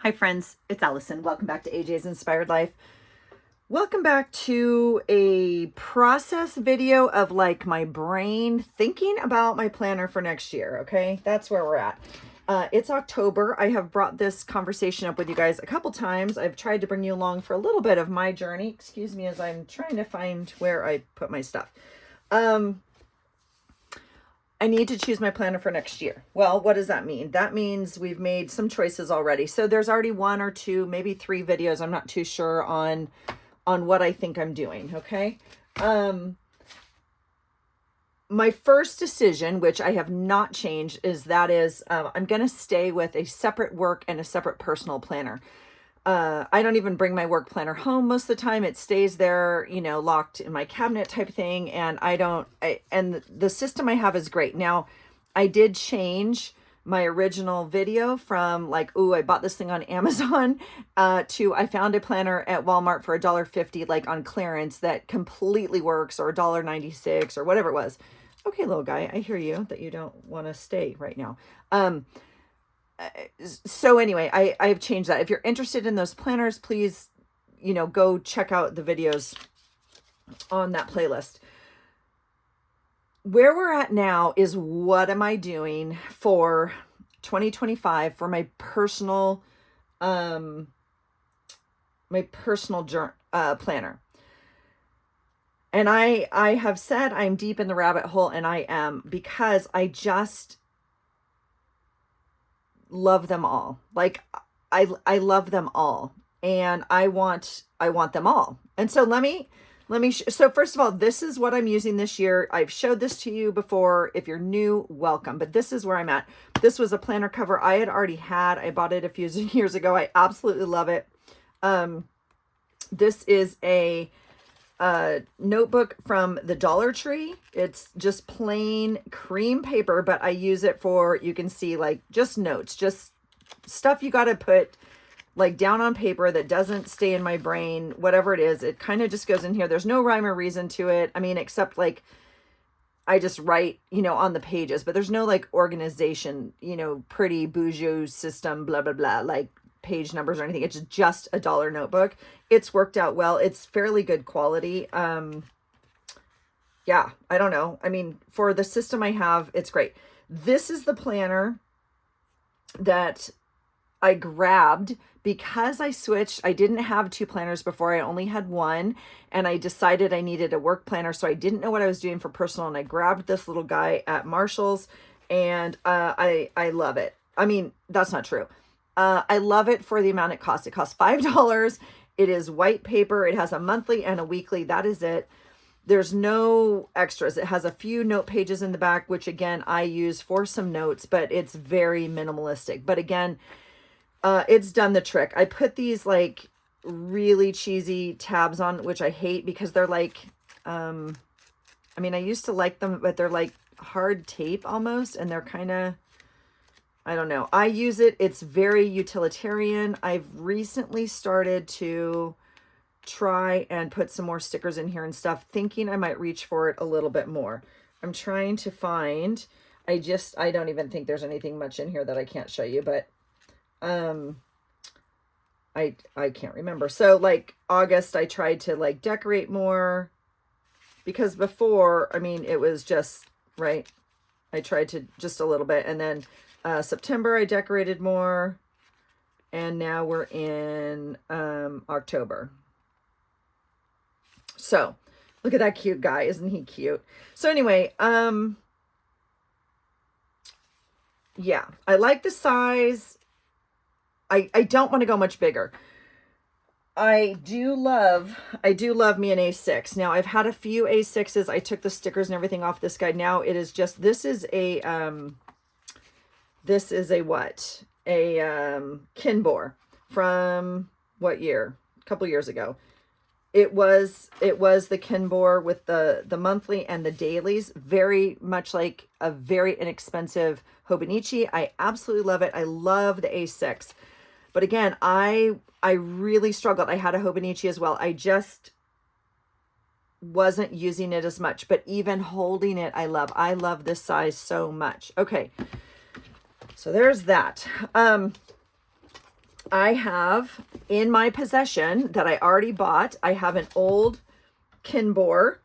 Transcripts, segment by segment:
Hi friends, it's Allison. Welcome back to AJ's Inspired Life. Welcome back to a process video of like my brain thinking about my planner for next year. Okay, that's where we're at. It's October. I have brought this conversation up with you guys a couple times. I've tried to bring you along for a little bit of my journey. Excuse me as I'm trying to find where I put my stuff. I need to choose my planner for next year. Well, what does that mean? That means we've made some choices already. So there's already one or two, maybe three videos. I'm not too sure on what I think I'm doing. Okay. My first decision, which I have not changed, is I'm going to stay with a separate work and a separate personal planner. I don't even bring my work planner home most of the time. It stays there, locked in my cabinet type thing. And and the system I have is great. Now, I did change my original video from like, ooh, I bought this thing on Amazon, to I found a planner at Walmart for $1.50, like on clearance, that completely works, or $1.96 or whatever it was. Okay, little guy, I hear you that you don't want to stay right now. So anyway, I've changed that. If you're interested in those planners, please, go check out the videos on that playlist. Where we're at now is, what am I doing for 2025 for my personal, planner? And I have said I'm deep in the rabbit hole, and I am, because I just love them all. Like I love them all, and I want them all. And so let me so first of all, this is what I'm using this year. I've showed this to you before. If you're new, welcome. But this is where I'm at. This was a planner cover I had already had. I bought it a few years ago. I absolutely love it. This is a notebook from the Dollar Tree. It's just plain cream paper, but I use it for, you can see, like, just notes, just stuff you got to put like down on paper that doesn't stay in my brain, whatever it is. It kind of just goes in here. There's no rhyme or reason to it. I mean, except like I just write, on the pages, but there's no like organization, pretty bougie system, blah, blah, blah, like page numbers or anything. It's just a dollar notebook. It's worked out well. It's fairly good quality. Yeah, I don't know. I mean, for the system I have, it's great. This is the planner that I grabbed because I switched. I didn't have two planners before. I only had one, and I decided I needed a work planner. So I didn't know what I was doing for personal, and I grabbed this little guy at Marshall's, and I love it. I mean, that's not true. I love it for the amount it costs. It costs $5. It is white paper. It has a monthly and a weekly. That is it. There's no extras. It has a few note pages in the back, which again, I use for some notes, but it's very minimalistic. But again, it's done the trick. I put these like really cheesy tabs on, which I hate because they're like, I mean, I used to like them, but they're like hard tape almost, and they're kind of, I don't know. I use it. It's very utilitarian. I've recently started to try and put some more stickers in here and stuff, thinking I might reach for it a little bit more. I'm trying to find, I don't even think there's anything much in here that I can't show you, but I can't remember. So like August, I tried to like decorate more, because before, I mean, it was just, right, I tried to just a little bit. And then September, I decorated more, and now we're in October. So look at that cute guy. Isn't he cute? So anyway, yeah, I like the size. I don't want to go much bigger. I do love me an A6. Now I've had a few A6s. I took the stickers and everything off this guy. Now it is just, this is a what? A Kinbor from what year? A couple years ago. It was the Kinbor with the monthly and the dailies, very much like a very inexpensive Hobonichi. I absolutely love it. I love the A6. But again, I really struggled. I had a Hobonichi as well. I just wasn't using it as much, but even holding it, I love this size so much. Okay. So there's that. I have in my possession that I already bought, I have an old Kinbor,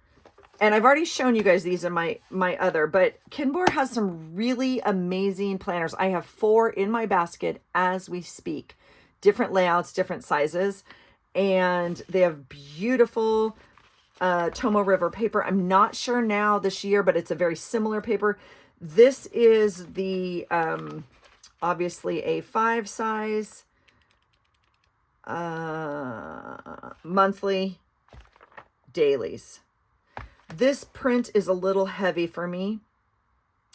and I've already shown you guys these in my other, but Kinbor has some really amazing planners. I have 4 in my basket as we speak, different layouts, different sizes, and they have beautiful Tomoe River paper. I'm not sure now this year, but it's a very similar paper. This is the obviously A5 size, monthly dailies. This print is a little heavy for me.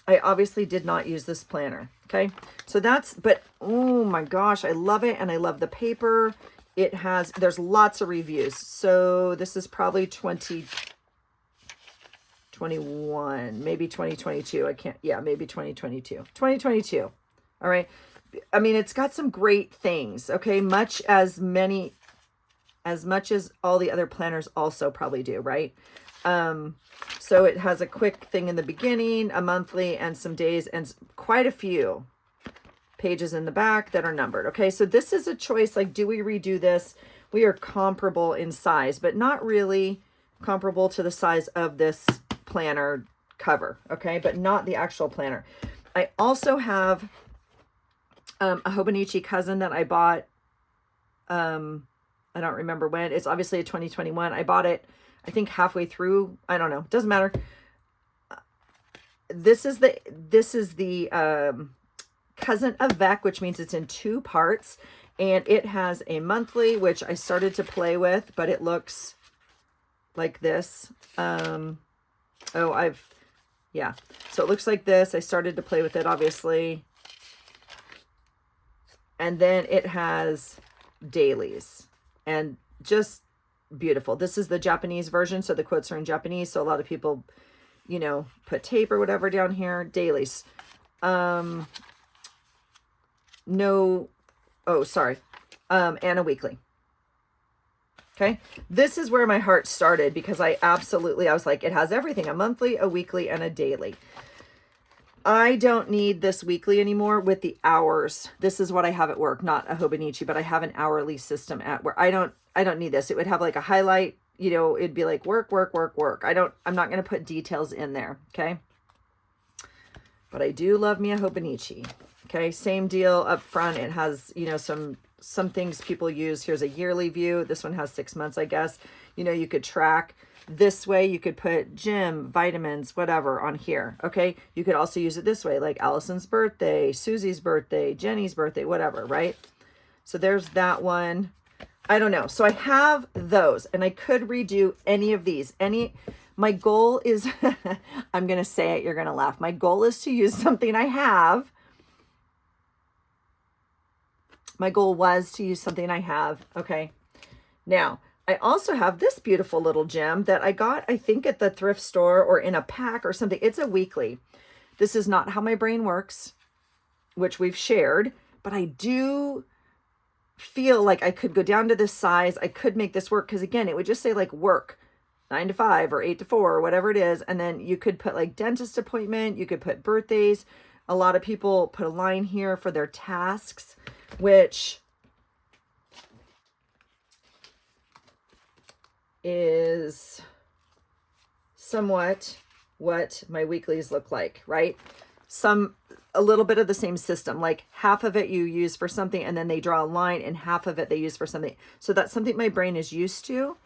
I obviously did not use this planner. Okay. So that's, but oh my gosh, I love it. And I love the paper. It has, there's lots of reviews. So this is probably 2021, maybe 2022. I can't, yeah, maybe 2022. All right. I mean, it's got some great things. Okay. Much as all the other planners also probably do, right? So it has a quick thing in the beginning, a monthly, and some days, and quite a few pages in the back that are numbered. Okay, so this is a choice. Like, do we redo this? We are comparable in size, but not really comparable to the size of this planner cover. Okay, but not the actual planner. I also have a Hobonichi Cousin that I bought. I don't remember when. It's obviously a 2021. I bought it, I think, halfway through. I don't know. Doesn't matter. This is the Cousin Avec, which means it's in 2 parts, and it has a monthly, which I started to play with, but it looks like this. Yeah. So it looks like this. I started to play with it, obviously. And then it has dailies, and just beautiful. This is the Japanese version, so the quotes are in Japanese, so a lot of people, you know, put tape or whatever down here. Dailies. And a weekly. Okay, this is where my heart started, because I was like, it has everything: a monthly, a weekly, and a daily. I don't need this weekly anymore with the hours. This is what I have at work, not a Hobonichi, but I have an hourly system at work. I don't need this. It would have like a highlight, you know, it'd be like work. I'm not going to put details in there. Okay. But I do love me a Hobonichi. Okay. Same deal up front. It has, you know, some things people use. Here's a yearly view. This one has 6 months, I guess. You know, you could track. This way you could put gym, vitamins, whatever on here. Okay. You could also use it this way, like Allison's birthday, Susie's birthday, Jenny's birthday, whatever. Right. So there's that one. I don't know. So I have those, and I could redo any of these. My goal is, I'm going to say it, you're going to laugh. My goal is to use something I have. My goal was to use something I have. Okay. Now, I also have this beautiful little gem that I got, I think, at the thrift store or in a pack or something. It's a weekly. This is not how my brain works, which we've shared, but I do feel like I could go down to this size. I could make this work, because again, it would just say like work 9 to 5 or 8 to 4 or whatever it is. And then you could put like dentist appointment. You could put birthdays. A lot of people put a line here for their tasks, which is somewhat what my weeklies look like, right? A little bit of the same system, like half of it you use for something, and then they draw a line, and half of it they use for something. So that's something my brain is used to.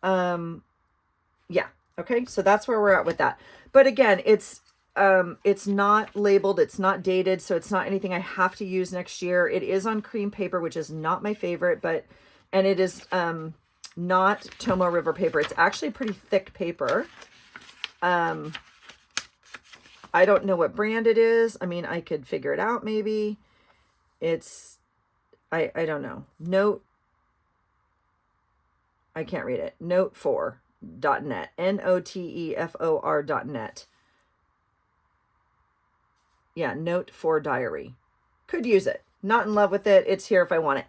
Yeah. Okay. So that's where we're at with that. But again, it's not labeled. It's not dated. So it's not anything I have to use next year. It is on cream paper, which is not my favorite, and it is, not Tomoe River paper. It's actually pretty thick paper. I don't know what brand it is. I mean, I could figure it out maybe. It's, I don't know. I can't read it. Notefor.net. Notefor.net. Yeah, Note for Diary. Could use it. Not in love with it. It's here if I want it.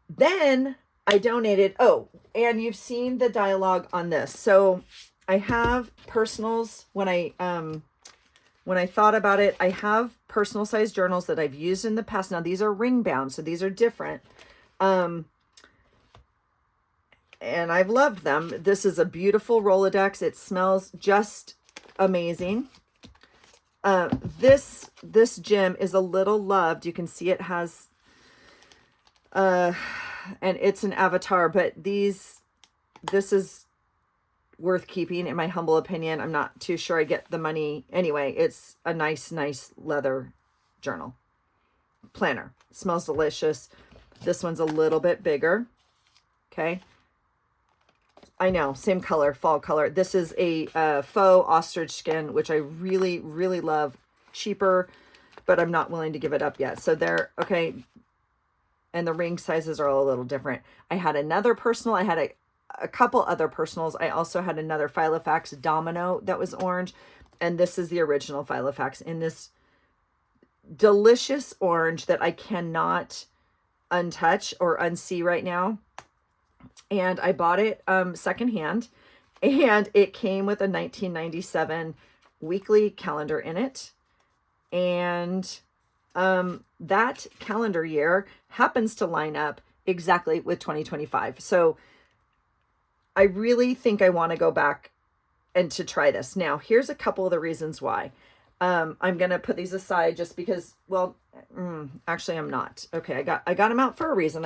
Then I donated, and you've seen the dialogue on this. So I have personals when I when I thought about it, I have personal size journals that I've used in the past. Now these are ring bound, so these are different. And I've loved them. This is a beautiful Rolodex. It smells just amazing. This gem is a little loved. You can see it has, and it's an avatar, but this is worth keeping in my humble opinion. I'm not too sure I get the money. Anyway, it's a nice leather journal planner. It smells delicious. This one's a little bit bigger. Okay. I know, same color, fall color. This is a faux ostrich skin, which I really love. Cheaper, but I'm not willing to give it up yet. So there, okay. And the ring sizes are all a little different. I had another personal. I had a couple other personals. I also had another Filofax domino that was orange. And this is the original Filofax in this delicious orange that I cannot untouch or unsee right now. And I bought it secondhand, and it came with a 1997 weekly calendar in it. And that calendar year happens to line up exactly with 2025. So I really think I want to go back and to try this. Now, here's a couple of the reasons why. I'm going to put these aside just because, well, actually I'm not. Okay. I got them out for a reason.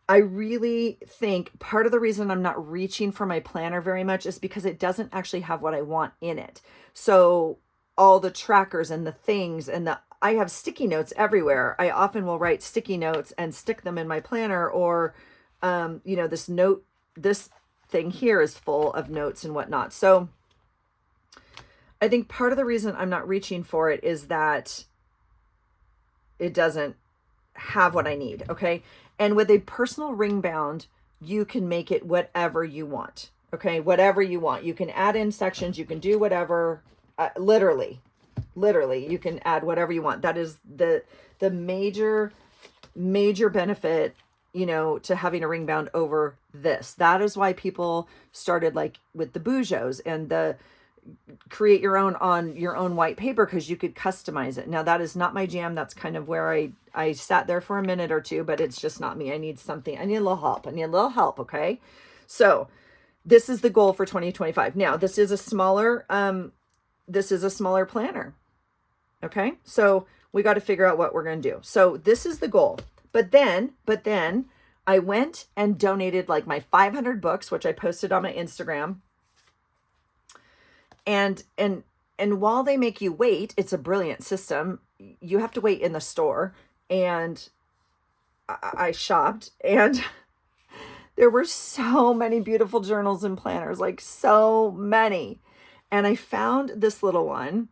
I really think part of the reason I'm not reaching for my planner very much is because it doesn't actually have what I want in it. So all the trackers and the things and I have sticky notes everywhere. I often will write sticky notes and stick them in my planner, or, this thing here is full of notes and whatnot. So I think part of the reason I'm not reaching for it is that it doesn't have what I need. Okay. And with a personal ring bound, you can make it whatever you want. Okay. Whatever you want. You can add in sections. You can do whatever, literally, you can add whatever you want. That is the major benefit, to having a ring bound over this. That is why people started like with the Boujos and the create your own on your own white paper, because you could customize it. Now that is not my jam. That's kind of where I sat there for a minute or two, but it's just not me. I need a little help. Okay. So this is the goal for 2025. Now this is a smaller planner. Okay. So we got to figure out what we're going to do. So this is the goal. But then I went and donated like my 500 books, which I posted on my Instagram. And while they make you wait, it's a brilliant system. You have to wait in the store. And I shopped, and there were so many beautiful journals and planners, like so many. And I found this little one,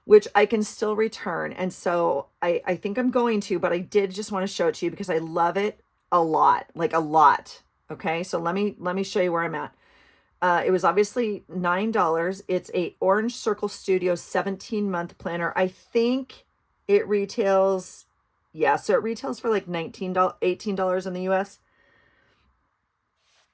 which I can still return. And so I think I'm going to, but I did just want to show it to you because I love it a lot, like a lot. Okay. So let me show you where I'm at. It was obviously $9. It's a Orange Circle Studio 17-month planner. I think it retails, so it retails for like $19, $18 in the US.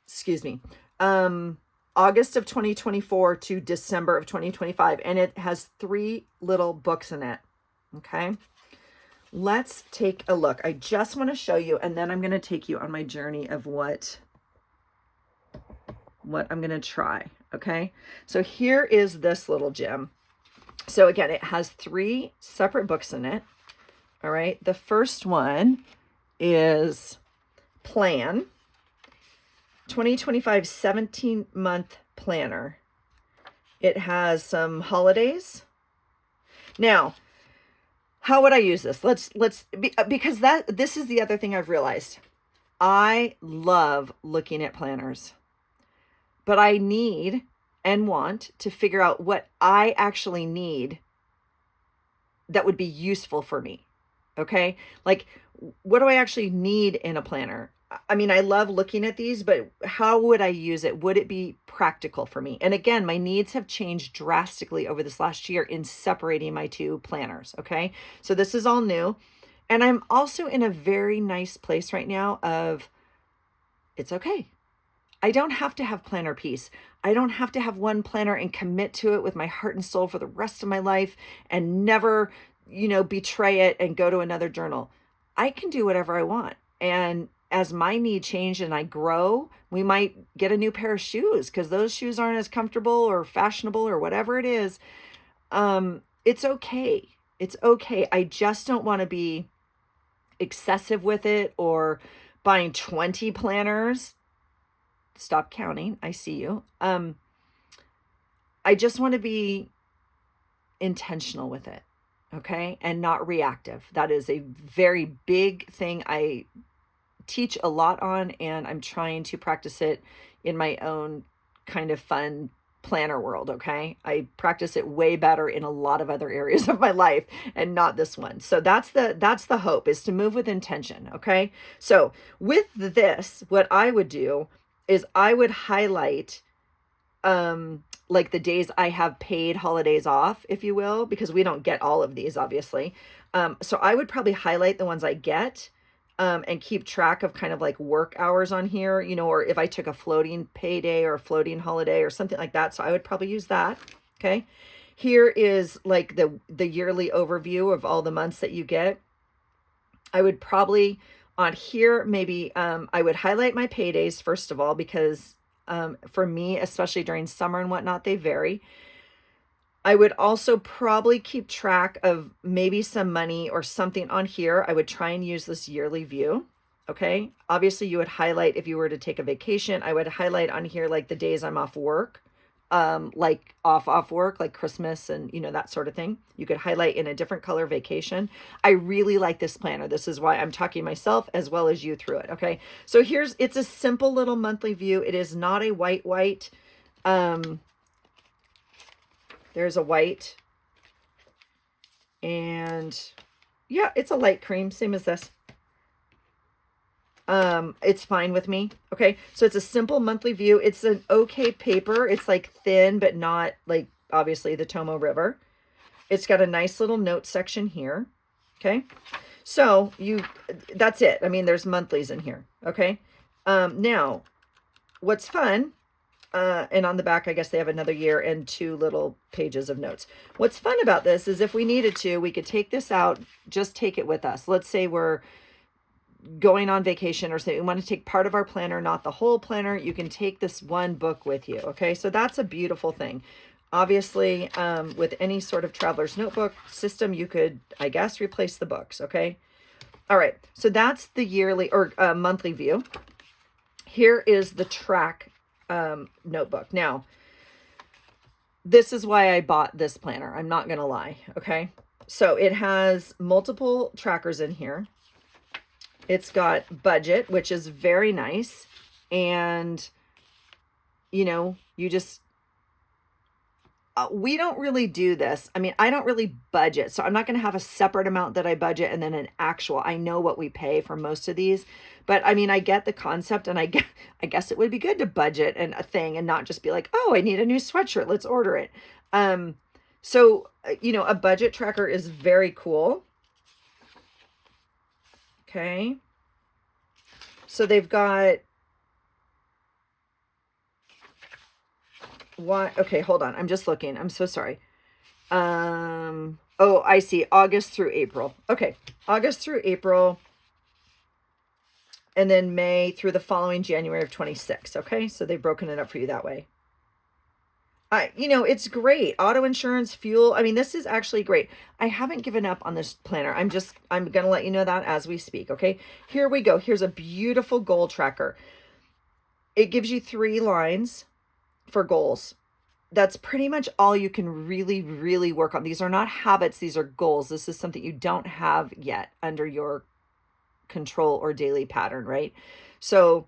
Excuse me. August of 2024 to December of 2025. And it has 3 little books in it. Okay. Let's take a look. I just want to show you, and then I'm going to take you on my journey of what I'm going to try. Okay. So here is this little gem. So again, it has 3 separate books in it. All right. The first one is Plan 2025 17-month planner. It has some holidays. Now, how would I use this? Because this is the other thing I've realized. I love looking at planners. But I need and want to figure out what I actually need that would be useful for me. Okay. Like, what do I actually need in a planner? I mean, I love looking at these, but how would I use it? Would it be practical for me? And again, my needs have changed drastically over this last year in separating my 2 planners. Okay. So this is all new. And I'm also in a very nice place right now of, it's okay. I don't have to have planner peace. I don't have to have one planner and commit to it with my heart and soul for the rest of my life and never, betray it and go to another journal. I can do whatever I want. And as my need change and I grow, we might get a new pair of shoes because those shoes aren't as comfortable or fashionable or whatever it is. It's okay. It's okay. I just don't want to be excessive with it or buying 20 planners. Stop counting. I see you. I just want to be intentional with it. Okay. And not reactive. That is a very big thing I teach a lot on, and I'm trying to practice it in my own kind of fun planner world. Okay. I practice it way better in a lot of other areas of my life and not this one. So that's the hope, is to move with intention. Okay. So with this, what I would do is I would highlight, like the days I have paid holidays off, if you will, because we don't get all of these, obviously. So I would probably highlight the ones I get, and keep track of kind of like work hours on here, or if I took a floating payday or a floating holiday or something like that. So I would probably use that. Okay. Here is like the yearly overview of all the months that you get. I would probably on here, maybe, I would highlight my paydays first of all, because, for me, especially during summer and whatnot, they vary. I would also probably keep track of maybe some money or something on here. I would try and use this yearly view. Okay. Obviously you would highlight, if you were to take a vacation, I would highlight on here, like the days I'm off work, like off work, like Christmas and, that sort of thing. You could highlight in a different color vacation. I really like this planner. This is why I'm talking myself as well as you through it. Okay. So it's a simple little monthly view. It is not a white. There's a white, and yeah, it's a light cream, same as this. It's fine with me. Okay. So it's a simple monthly view. It's an okay paper. It's like thin, but not like obviously the Tomo River. It's got a nice little note section here. Okay. So that's it. I mean, there's monthlies in here. Okay. Now what's fun, and on the back, I guess they have another year and 2 little pages of notes. What's fun about this is if we needed to, we could take this out, just take it with us. Let's say we're going on vacation or say we want to take part of our planner, not the whole planner. You can take this one book with you. Okay. So that's a beautiful thing. Obviously, with any sort of traveler's notebook system, you could, I guess, replace the books. Okay. All right. So that's the yearly or monthly view. Here is the track notebook. Now, this is why I bought this planner. I'm not going to lie. Okay. So it has multiple trackers in here. It's got budget, which is very nice. And, you just, we don't really do this. I mean, I don't really budget. So I'm not going to have a separate amount that I budget and then an actual. I know what we pay for most of these. But I mean, I get the concept, and I guess it would be good to budget and a thing and not just be like, oh, I need a new sweatshirt. Let's order it. So, a budget tracker is very cool. Okay. So they've got what? Okay, hold on. I'm just looking. I'm so sorry. Oh, I see. August through April. Okay. August through April. And then May through the following January of 26. Okay. So they've broken it up for you that way. It's great. Auto insurance, fuel. I mean, this is actually great. I haven't given up on this planner. I'm going to let you know that as we speak. Okay. Here we go. Here's a beautiful goal tracker. It gives you 3 lines for goals. That's pretty much all you can really, really work on. These are not habits. These are goals. This is something you don't have yet under your control or daily pattern, right? So,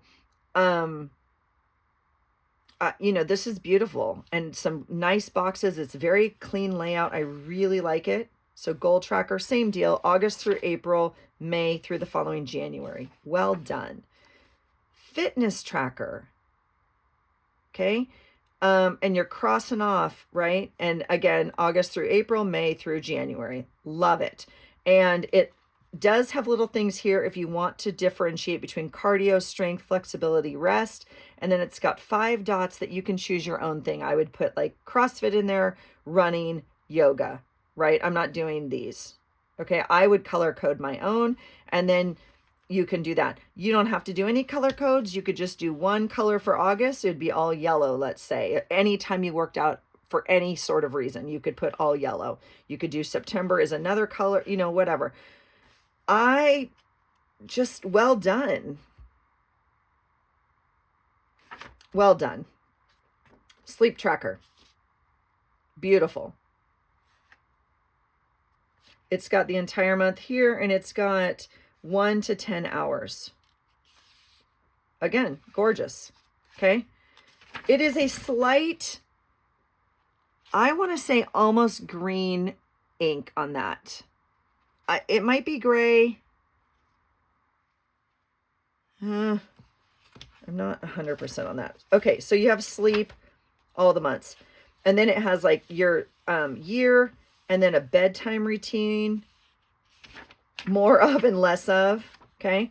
this is beautiful and some nice boxes. It's very clean layout. I really like it. So goal tracker, same deal, August through April, May through the following January. Well done. Fitness tracker. Okay. And you're crossing off, right? And again, August through April, May through January. Love it. And does have little things here if you want to differentiate between cardio, strength, flexibility, rest. And then it's got 5 dots that you can choose your own thing. I would put like CrossFit in there, running, yoga, right? I'm not doing these. Okay, I would color code my own, and then you can do that. You don't have to do any color codes. You could just do one color for August. It'd be all yellow, let's say. Anytime you worked out for any sort of reason, you could put all yellow. You could do September is another color, you know, whatever. I just, well done. Well done. Sleep tracker. Beautiful. It's got the entire month here, and it's got 1 to 10 hours. Again, gorgeous. Okay. It is a slight, I want to say almost green ink on that. It might be gray. I'm not 100% on that. Okay, so you have sleep all the months. And then it has like your year, and then a bedtime routine, more of and less of, okay?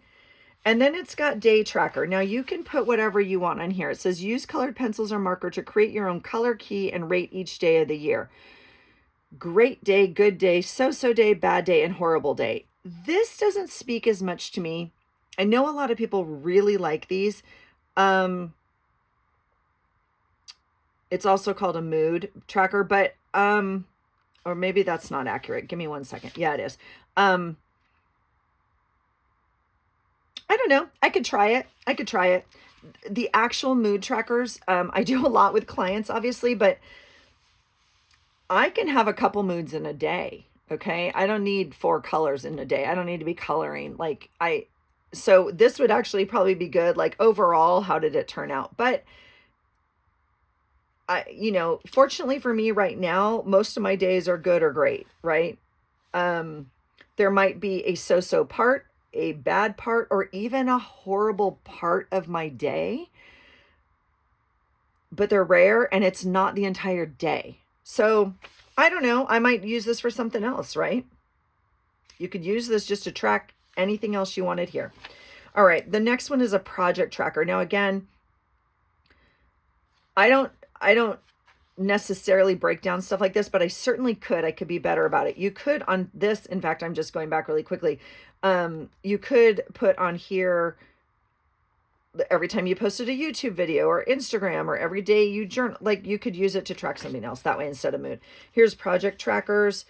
And then it's got day tracker. Now you can put whatever you want on here. It says use colored pencils or marker to create your own color key and rate each day of the year. Great day, good day, so-so day, bad day, and horrible day. This doesn't speak as much to me. I know a lot of people really like these. It's also called a mood tracker, but, or maybe that's not accurate. Give me 1 second. Yeah, it is. I don't know. I could try it. The actual mood trackers, I do a lot with clients, obviously, but I can have a couple moods in a day. Okay. I don't need 4 colors in a day. I don't need to be coloring. So this would actually probably be good. Like overall, how did it turn out? But fortunately for me right now, most of my days are good or great, right? There might be a so-so part, a bad part, or even a horrible part of my day, but they're rare and it's not the entire day. So I don't know. I might use this for something else, right? You could use this just to track anything else you wanted here. All right. The next one is a project tracker. Now, again, I don't necessarily break down stuff like this, but I certainly could. I could be better about it. You could on this, in fact, I'm just going back really quickly. You could put on here every time you posted a YouTube video or Instagram, or every day you journal, like you could use it to track something else that way instead of mood. Here's project trackers,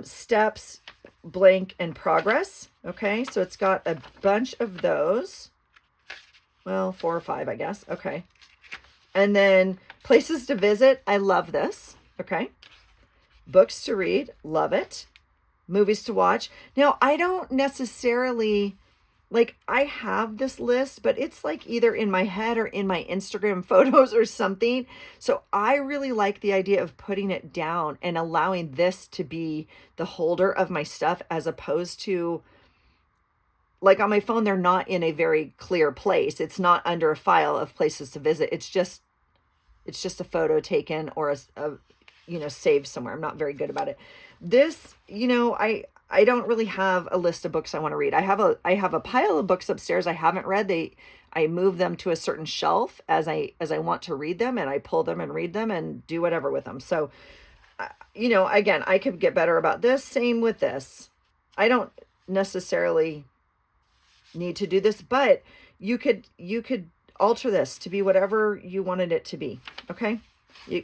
steps, blank, and progress. Okay. So it's got a bunch of those. Well, 4 or 5, I guess. Okay. And then places to visit. I love this. Okay. Books to read. Love it. Movies to watch. Now, I don't necessarily, like, I have this list, but it's like either in my head or in my Instagram photos or something. So I really like the idea of putting it down and allowing this to be the holder of my stuff, as opposed to, like, on my phone, they're not in a very clear place. It's not under a file of places to visit. It's just a photo taken or a saved somewhere. I'm not very good about it. This, I don't really have a list of books I want to read. I have a pile of books upstairs I haven't read. I move them to a certain shelf as I want to read them, and I pull them and read them and do whatever with them. So, again, I could get better about this. Same with this. I don't necessarily need to do this, but you could alter this to be whatever you wanted it to be. Okay.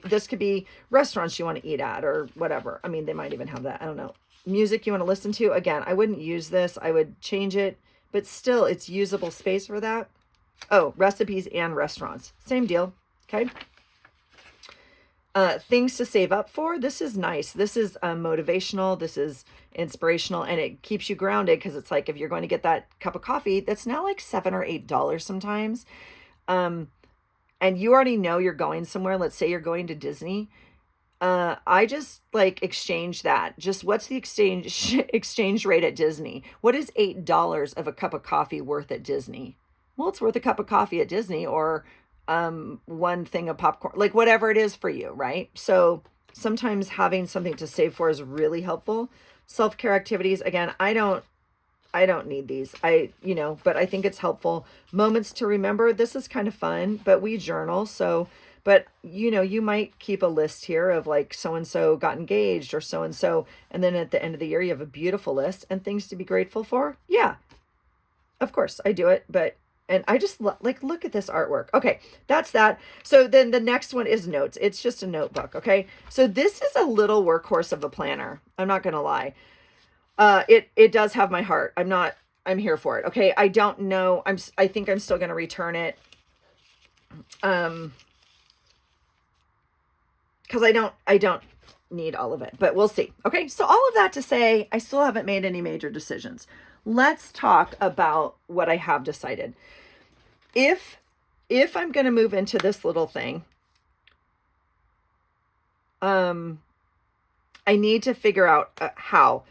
This could be restaurants you want to eat at or whatever. I mean, they might even have that. I don't know. Music you want to listen to. Again, I wouldn't use this. I would change it, but still it's usable space for that. Oh, recipes and restaurants. Same deal. Okay. Things to save up for. This is nice. This is motivational. This is inspirational, and it keeps you grounded, because it's like if you're going to get that cup of coffee, that's now like $7 or $8 sometimes. And you already know you're going somewhere. Let's say you're going to Disney. I just like exchange that. Just what's the exchange rate at Disney? What is $8 of a cup of coffee worth at Disney? Well, it's worth a cup of coffee at Disney, or one thing of popcorn, like whatever it is for you, right? So sometimes having something to save for is really helpful. Self-care activities. Again, I I don't need these. But I think it's helpful. Moments to remember. This is kind of fun, but we journal. So, but you might keep a list here of like so-and-so got engaged or so-and-so. And then at the end of the year, you have a beautiful list and things to be grateful for. Yeah, of course I do it. And I just like, look at this artwork. Okay, that's that. So then the next one is notes. It's just a notebook. Okay. So this is a little workhorse of a planner. I'm not going to lie. It does have my heart. I'm here for it. Okay. I don't know. I think I'm still going to return it. Cause I don't need all of it, but we'll see. Okay. So all of that to say, I still haven't made any major decisions. Let's talk about what I have decided. If I'm going to move into this little thing, I need to figure out how.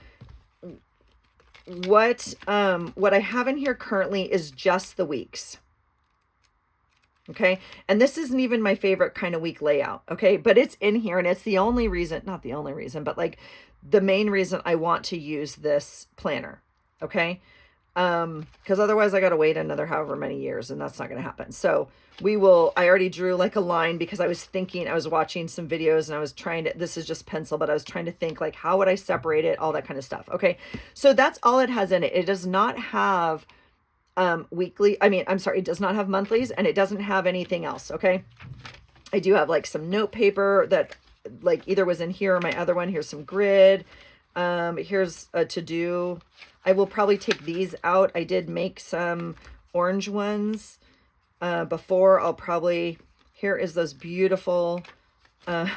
What I have in here currently is just the weeks. Okay. And this isn't even my favorite kind of week layout. Okay. But it's in here and it's the only reason, not the only reason, but like the main reason I want to use this planner. Okay. Because otherwise I got to wait another however many years and that's not going to happen. So I already drew like a line because I was watching some videos and I was this is just pencil, but I was trying to think like, how would I separate it? All that kind of stuff. Okay. So that's all it has in it. It does not have, it does not have monthlies and it doesn't have anything else. Okay. I do have like some note paper that like either was in here or my other one. Here's some grid. Here's a to-do. I will probably take these out. I did make some orange ones before. Here is those beautiful, oh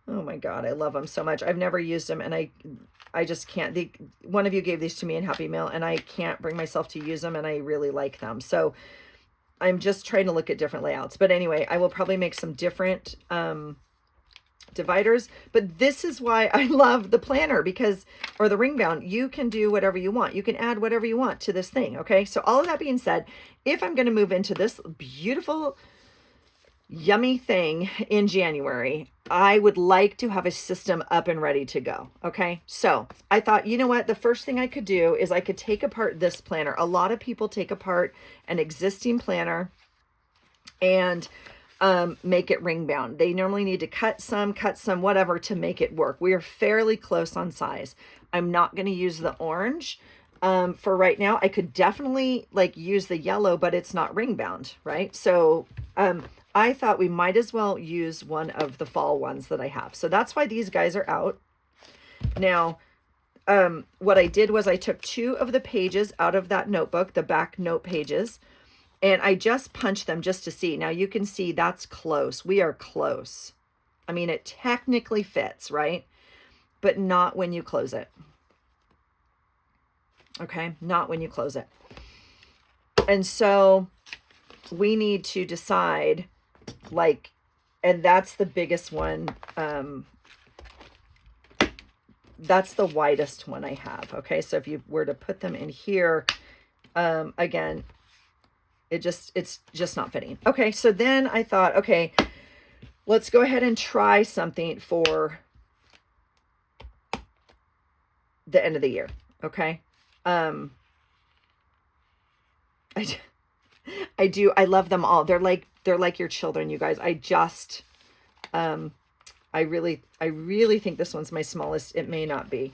my God, I love them so much. I've never used them and I just can't. One of you gave these to me in Happy Mail and I can't bring myself to use them and I really like them. So I'm just trying to look at different layouts. But anyway, I will probably make some different dividers, but this is why I love the planner or the ring bound. You can do whatever you want. You can add whatever you want to this thing. Okay. So all of that being said, if I'm going to move into this beautiful, yummy thing in January, I would like to have a system up and ready to go. Okay. So I thought, you know what? The first thing I could do is I could take apart this planner. A lot of people take apart an existing planner and make it ring bound. They normally need to cut some, whatever to make it work. We are fairly close on size. I'm not going to use the orange for right now. I could definitely like use the yellow, but it's not ring bound, right? So I thought we might as well use one of the fall ones that I have. So that's why these guys are out. Now, what I did was I took 2 of the pages out of that notebook, the back note pages, and I just punched them just to see. Now you can see that's close. We are close. I mean, it technically fits, right? But not when you close it. Okay, not when you close it. And so we need to decide like, and that's the biggest one. That's the widest one I have. Okay, so if you were to put them in here, again, it's just not fitting. Okay, so then I thought, okay, let's go ahead and try something for the end of the year. Okay. I love them all. They're like your children, you guys. I really think this one's my smallest. It may not be.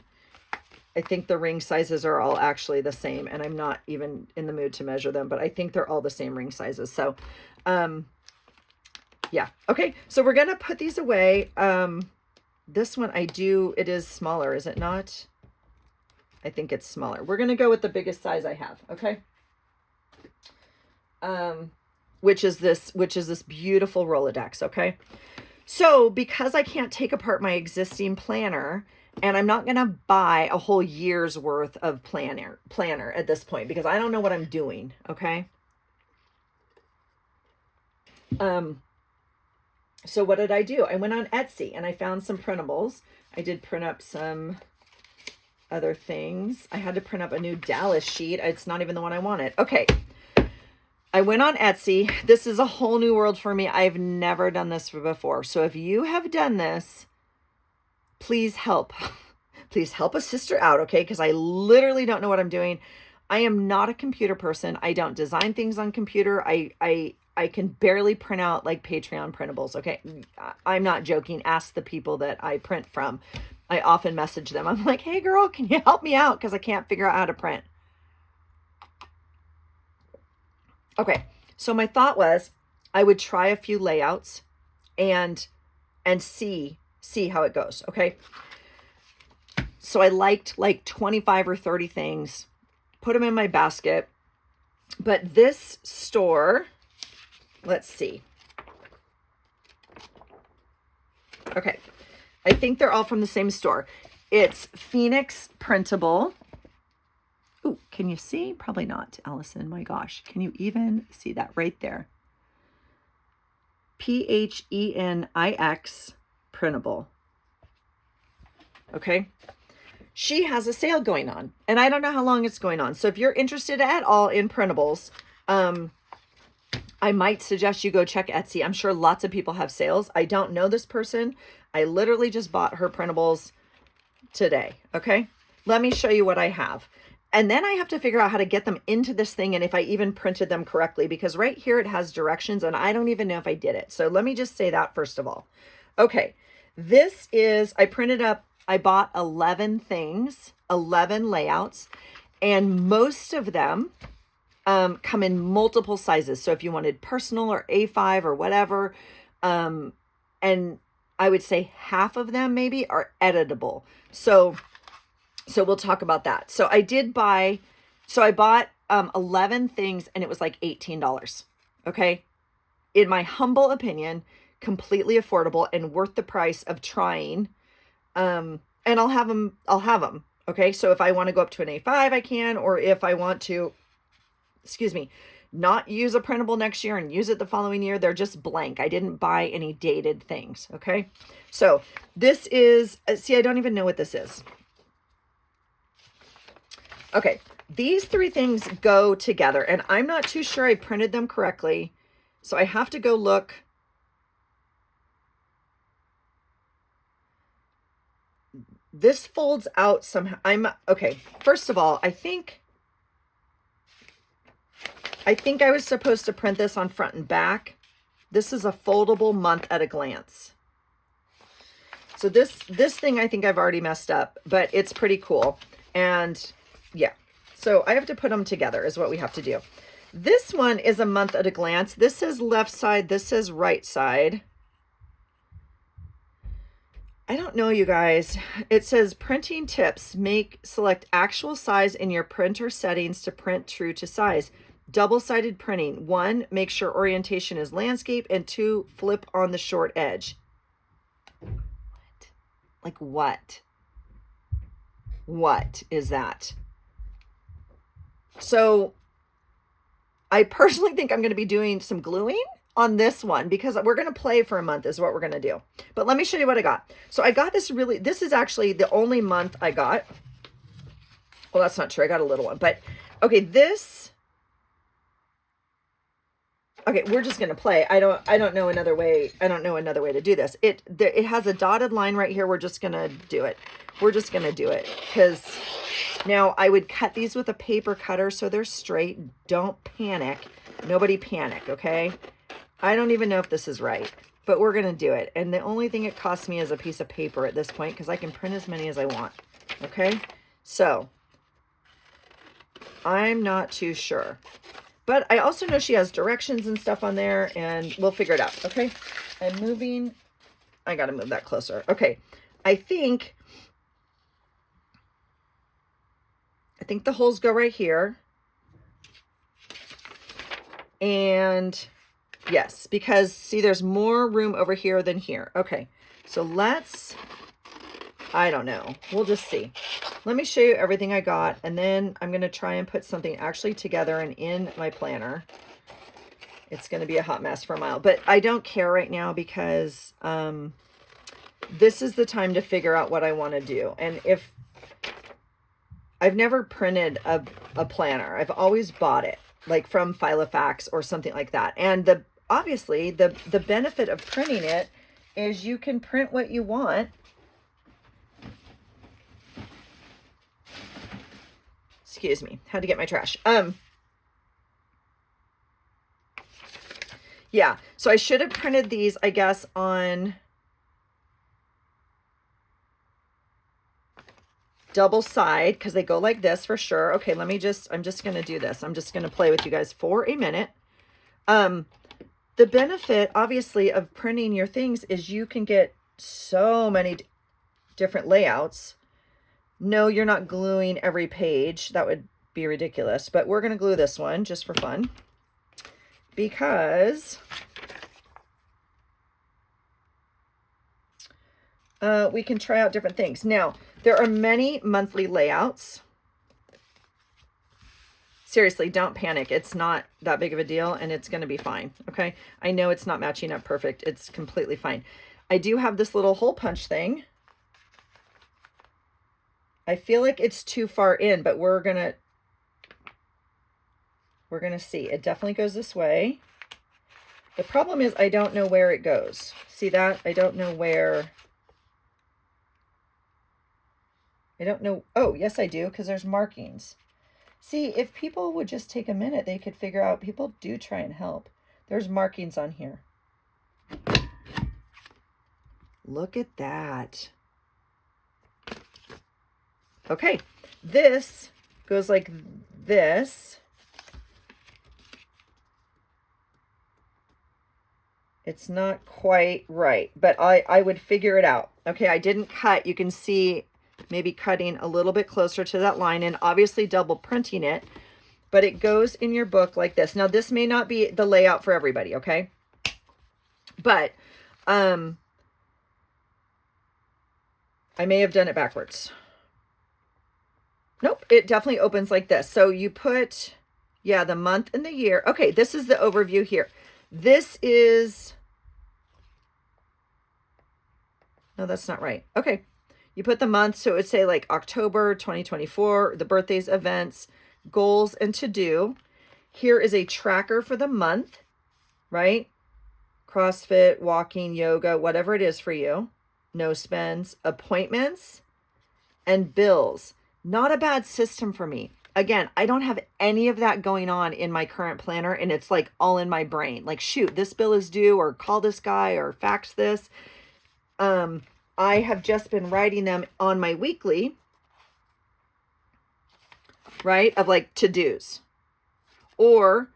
I think the ring sizes are all actually the same, and I'm not even in the mood to measure them, but I think they're all the same ring sizes. So, yeah. Okay. So we're going to put these away. This one it is smaller, is it not? I think it's smaller. We're going to go with the biggest size I have. Okay. Which is this beautiful Rolodex. Okay. So because I can't take apart my existing planner, and I'm not going to buy a whole year's worth of planner at this point, because I don't know what I'm doing. Okay. So what did I do? I went on Etsy and I found some printables. I did print up some other things. I had to print up a new Dallas sheet. It's not even the one I wanted. Okay. I went on Etsy. This is a whole new world for me. I've never done this before. So if you have done this, please help. Please help a sister out, okay? Because I literally don't know what I'm doing. I am not a computer person. I don't design things on computer. I can barely print out like Patreon printables, okay? I'm not joking. Ask the people that I print from. I often message them. I'm like, hey girl, can you help me out? Because I can't figure out how to print. Okay, so my thought was I would try a few layouts and see how it goes, okay? So I liked like 25 or 30 things, put them in my basket. But this store, let's see. Okay, I think they're all from the same store. It's Phoenix Printable. Ooh, can you see? Probably not, Allison. My gosh, can you even see that right there? Phenix Printable. Okay. She has a sale going on, and I don't know how long it's going on. So if you're interested at all in printables, I might suggest you go check Etsy. I'm sure lots of people have sales. I don't know this person. I literally just bought her printables today. Okay. Let me show you what I have. And then I have to figure out how to get them into this thing and if I even printed them correctly, because right here it has directions and I don't even know if I did it. So let me just say that first of all. Okay. This is, I bought 11 things, 11 layouts, and most of them come in multiple sizes. So if you wanted personal or A5 or whatever, and I would say half of them maybe are editable. So we'll talk about that. So I bought 11 things and it was like $18. Okay. In my humble opinion, completely affordable and worth the price of trying. And I'll have them. Okay. So if I want to go up to an A5, I can, or if I want to, not use a printable next year and use it the following year, they're just blank. I didn't buy any dated things. Okay. So this is, see, I don't even know what this is. Okay. These three things go together and I'm not too sure I printed them correctly. So I have to go look. This folds out somehow. Okay. First of all, I think I was supposed to print this on front and back. This is a foldable month at a glance. So this thing, I think I've already messed up, but it's pretty cool. And yeah, so I have to put them together is what we have to do. This one is a month at a glance. This says left side. This says right side. I don't know, you guys. It says printing tips. Select actual size in your printer settings to print true to size. Double-sided printing. 1, make sure orientation is landscape, and 2, flip on the short edge. What? Like what? What is that? So I personally think I'm going to be doing some gluing on this one because we're going to play for a month is what we're going to do. But let me show you what I got. So I got this is actually the only month I got. Well, that's not true. I got a little one, but okay, okay, we're just going to play. I don't know another way. I don't know another way to do this. It has a dotted line right here. We're just going to do it. We're just going to do it because now I would cut these with a paper cutter so they're straight. Don't panic. Nobody panic, okay? I don't even know if this is right, but we're going to do it. And the only thing it costs me is a piece of paper at this point because I can print as many as I want. Okay? So I'm not too sure. But I also know she has directions and stuff on there, and we'll figure it out, okay? I'm moving. I got to move that closer. Okay. I think the holes go right here. And yes, because see, there's more room over here than here. Okay. So I don't know. We'll just see. Let me show you everything I got, and then I'm going to try and put something actually together and in my planner. It's going to be a hot mess for a while, but I don't care right now because this is the time to figure out what I want to do. And if I've never printed a planner, I've always bought it like from Filofax or something like that. And obviously the benefit of printing it is you can print what you want Excuse me, had to get my trash. Yeah, so I should have printed these, I guess, on double side, because they go like this for sure. Okay, I'm just going to do this. I'm just going to play with you guys for a minute. The benefit, obviously, of printing your things is you can get so many different layouts. No, you're not gluing every page. That would be ridiculous, but we're going to glue this one just for fun, because we can try out different things. Now, there are many monthly layouts. Seriously, don't panic. It's not that big of a deal, and it's going to be fine, okay? I know it's not matching up perfect. It's completely fine. I do have this little hole punch thing. I feel like it's too far in, but we're going to see. It definitely goes this way. The problem is I don't know where it goes. See that? I don't know where. I don't know. Oh, yes, I do, because there's markings. See, if people would just take a minute, they could figure out. People do try and help. There's markings on here. Look at that. Okay, this goes like this. It's not quite right, but I would figure it out. Okay, I didn't cut. You can see maybe cutting a little bit closer to that line, and obviously double printing it, but it goes in your book like this. Now, this may not be the layout for everybody, okay? But I may have done it backwards. Nope, it definitely opens like this. So you put, yeah, the month and the year. Okay, this is the overview here. This is, no, that's not right. Okay. You put the month, so it would say like October 2024, the birthdays, events, goals, and to do. Here is a tracker for the month, right? CrossFit, walking, yoga, whatever it is for you. No spends, appointments, and bills. Not a bad system for me. Again, I don't have any of that going on in my current planner, and it's like all in my brain. Like, shoot, this bill is due, or call this guy, or fax this. I have just been writing them on my weekly, right, of like to-dos, or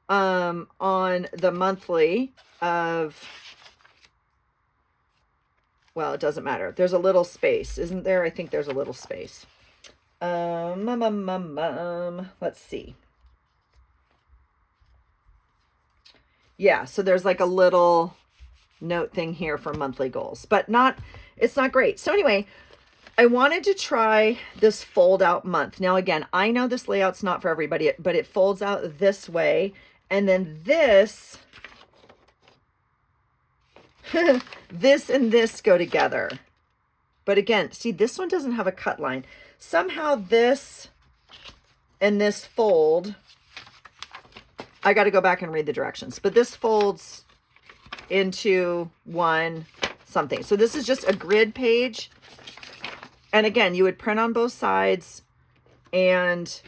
on the monthly of, well, it doesn't matter. There's a little space, isn't there? I think there's a little space. Let's see. Yeah, so there's like a little note thing here for monthly goals, but it's not great. So anyway, I wanted to try this fold out month. Now, again, I know this layout's not for everybody, but it folds out this way. And then this, this and this go together. But again, see, this one doesn't have a cut line. Somehow this and this fold, I got to go back and read the directions, but this folds into one something. So this is just a grid page. And again, you would print on both sides and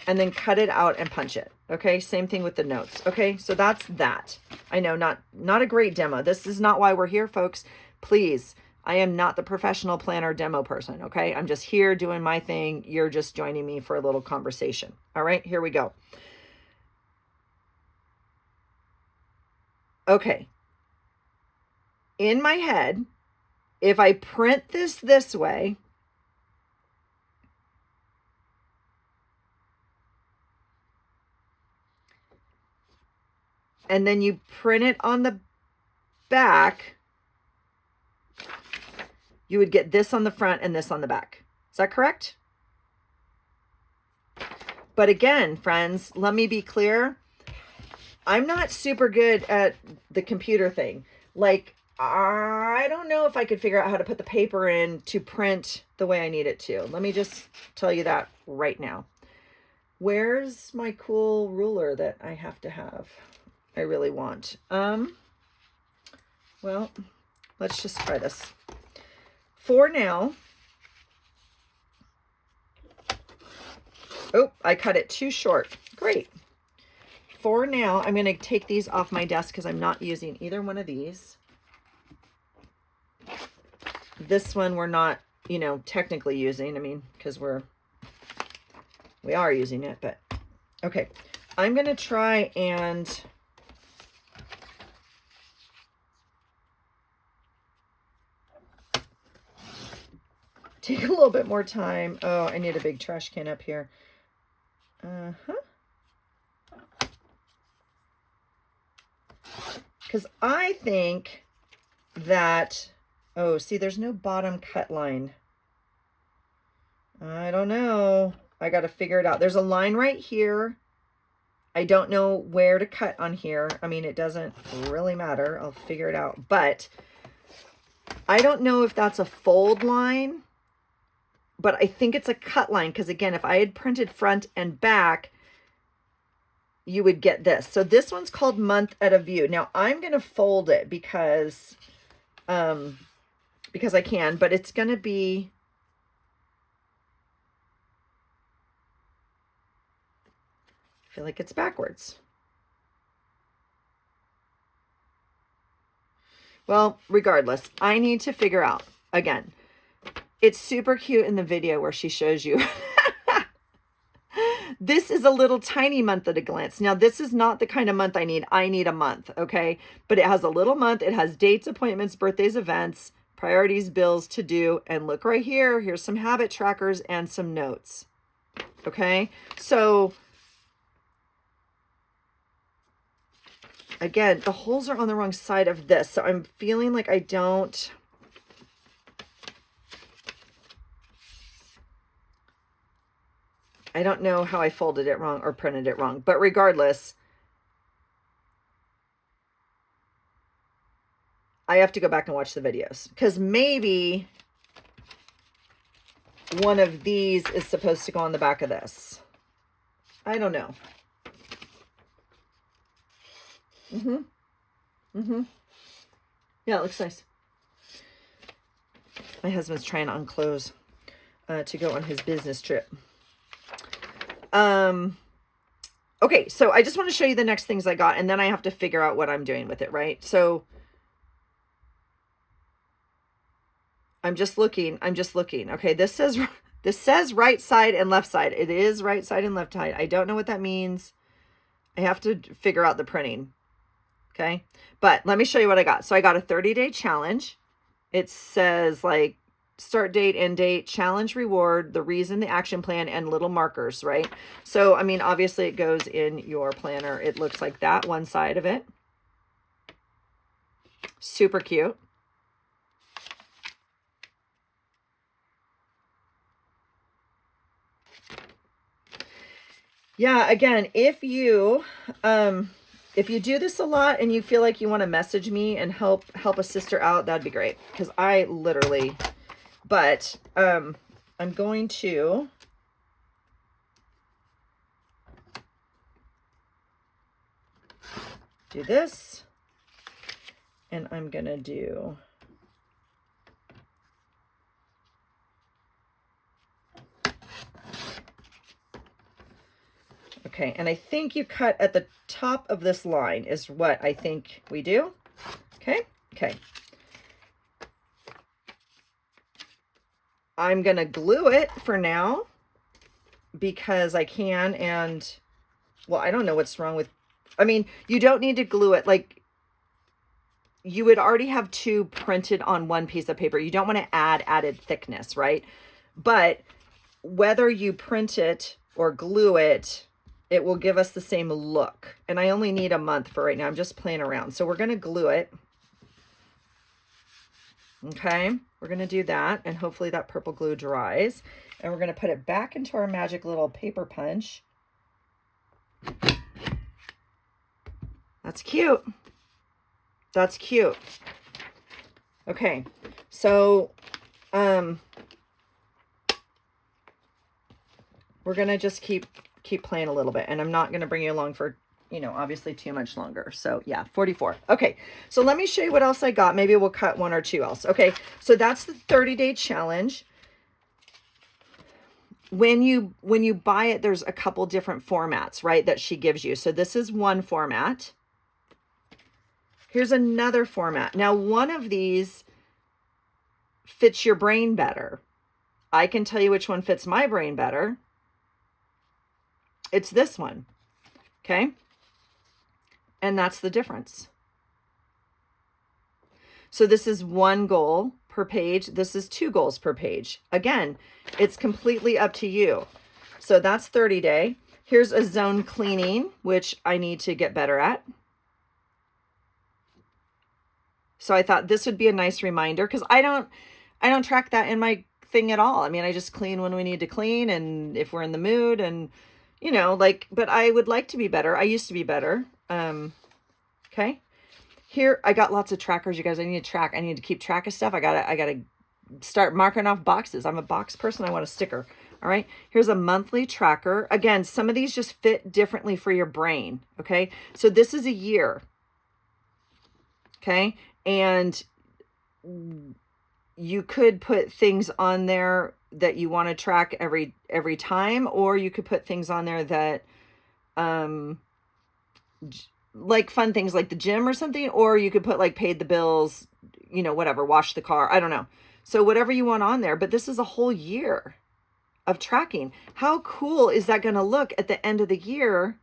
then cut it out and punch it. Okay, same thing with the notes. Okay, so that's that. I know, not a great demo. This is not why we're here, folks. Please, I am not the professional planner demo person, okay? I'm just here doing my thing. You're just joining me for a little conversation. All right, here we go. Okay. In my head, if I print this way, and then you print it on the back, you would get this on the front and this on the back. Is that correct? But again, friends, let me be clear. I'm not super good at the computer thing. Like, I don't know if I could figure out how to put the paper in to print the way I need it to. Let me just tell you that right now. Where's my cool ruler that I have to have? I really want. Well, let's just try this. For now, Oh, I cut it too short. Great. For now, I'm going to take these off my desk because I'm not using either one of these. This one we're not, you know, technically using. I mean, because we are using it, but okay. I'm going to try and take a little bit more time. Oh, I need a big trash can up here. Because I think that, oh, see, there's no bottom cut line. I don't know. I got to figure it out. There's a line right here. I don't know where to cut on here. I mean, it doesn't really matter. I'll figure it out. But I don't know if that's a fold line, but I think it's a cut line because, again, if I had printed front and back, you would get this. So this one's called Month at a View. Now, I'm going to fold it because I can, but it's going to be... I feel like it's backwards. Well, regardless, I need to figure out, again, it's super cute in the video where she shows you. This is a little tiny month at a glance. Now, this is not the kind of month I need. I need a month, okay? But it has a little month. It has dates, appointments, birthdays, events, priorities, bills, to do. And look right here. Here's some habit trackers and some notes, okay? So... again, the holes are on the wrong side of this, so I'm feeling like I don't... know how I folded it wrong or printed it wrong, but regardless, I have to go back and watch the videos because maybe one of these is supposed to go on the back of this. I don't know. Yeah, it looks nice. My husband's trying on clothes to go on his business trip. Okay, so I just want to show you the next things I got, and then I have to figure out what I'm doing with it, right? So I'm just looking. Okay, this says right side and left side. It is right side and left side. I don't know what that means. I have to figure out the printing. Okay, but let me show you what I got. So I got a 30-day challenge. It says like start date, end date, challenge, reward, the reason, the action plan, and little markers, right? So, I mean, obviously it goes in your planner. It looks like that, one side of it. Super cute. Yeah, again, if you do this a lot and you feel like you want to message me and help a sister out, that'd be great. Because I literally, but I'm going to do this, and I'm going to do okay, and I think you cut at the top of this line is what I think we do. Okay, okay. I'm going to glue it for now because I can, and, well, I don't know what's wrong with, I mean, you don't need to glue it. Like, you would already have two printed on one piece of paper. You don't want to add added thickness, right? But whether you print it or glue it, it will give us the same look. And I only need a month for right now. I'm just playing around. So we're going to glue it. Okay, we're going to do that. And hopefully that purple glue dries. And we're going to put it back into our magic little paper punch. That's cute. That's cute. Okay, so we're going to just keep playing a little bit, and I'm not going to bring you along for, you know, obviously too much longer. So yeah, 44. Okay, so let me show you what else I got. Maybe we'll cut one or two else. Okay, so that's the 30-day challenge. when you buy it, there's a couple different formats, right, that she gives you. So this is one format. Here's another format. Now, one of these fits your brain better. I can tell you which one fits my brain better. It's this one, okay? And that's the difference. So this is 1 goal per page. This is 2 goals per page. Again, it's completely up to you. So that's 30-day. Here's a zone cleaning, which I need to get better at. So I thought this would be a nice reminder, because I don't track that in my thing at all. I mean, I just clean when we need to clean and if we're in the mood, and you know, like, but I would like to be better. I used to be better. Okay. Here, I got lots of trackers, you guys. I need to track. I need to keep track of stuff. I gotta start marking off boxes. I'm a box person. I want a sticker. All right. Here's a monthly tracker. Again, some of these just fit differently for your brain. Okay. So this is a year. Okay. And you could put things on there that you want to track every time, or you could put things on there that, like fun things like the gym or something, or you could put like paid the bills, you know, whatever, wash the car. I don't know. So whatever you want on there, but this is a whole year of tracking. How cool is that going to look at the end of the year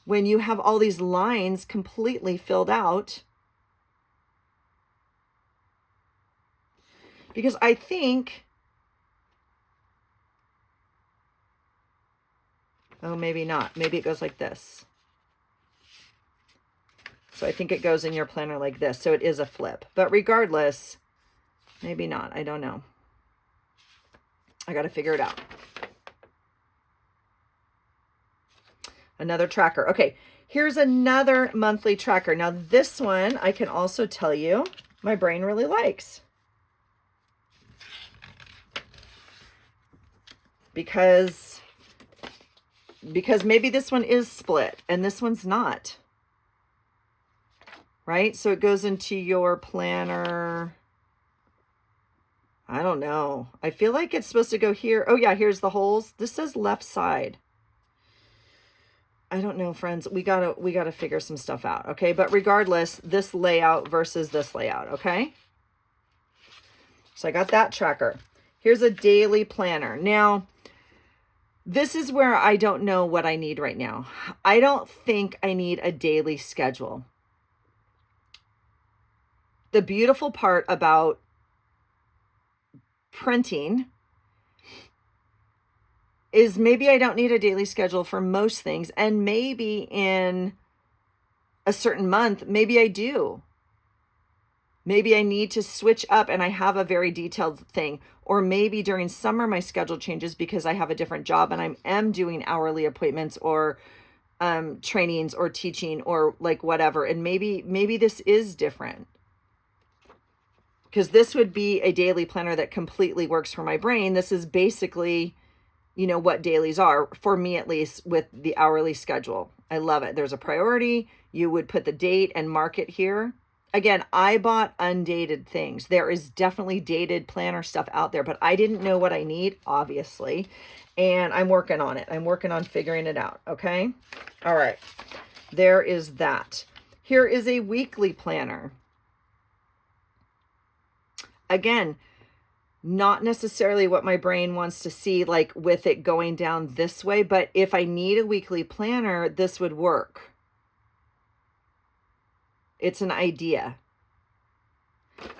when you have all these lines completely filled out? Because I think, oh, maybe not. Maybe it goes like this. So I think it goes in your planner like this. So it is a flip. But regardless, maybe not. I don't know. I got to figure it out. Another tracker. Okay, here's another monthly tracker. Now this one, I can also tell you, my brain really likes. Because maybe this one is split and this one's not. Right? So it goes into your planner. I don't know. I feel like it's supposed to go here. Oh yeah, here's the holes. This says left side. I don't know, friends. We gotta figure some stuff out. Okay. But regardless, this layout versus this layout. Okay. So I got that tracker. Here's a daily planner. Now, this is where I don't know what I need right now. I don't think I need a daily schedule. The beautiful part about printing is maybe I don't need a daily schedule for most things. And maybe in a certain month, maybe I do. Maybe I need to switch up and I have a very detailed thing. Or maybe during summer, my schedule changes because I have a different job and I am doing hourly appointments or trainings or teaching or like whatever. And maybe this is different. Because this would be a daily planner that completely works for my brain. This is basically, you know, what dailies are, for me at least, with the hourly schedule. I love it. There's a priority. You would put the date and mark it here. Again, I bought undated things. There is definitely dated planner stuff out there, but I didn't know what I need, obviously. And I'm working on it. I'm working on figuring it out. Okay. All right. There is that. Here is a weekly planner. Again, not necessarily what my brain wants to see, like with it going down this way, but if I need a weekly planner, this would work. It's an idea.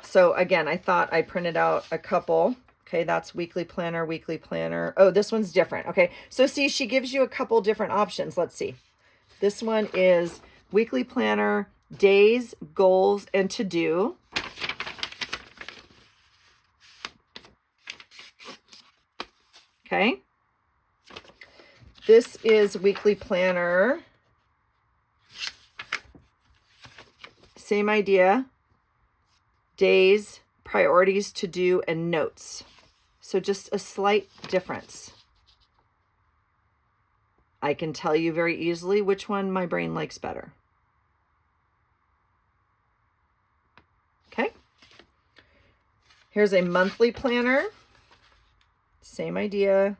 So again, I thought I printed out a couple. Okay, that's weekly planner, weekly planner. Oh, this one's different. Okay, so see, she gives you a couple different options. Let's see. This one is weekly planner, days, goals, and to do. Okay. This is weekly planner. Same idea. Days, priorities, to do, and notes. So just a slight difference. I can tell you very easily which one my brain likes better. Okay. Here's a monthly planner. Same idea.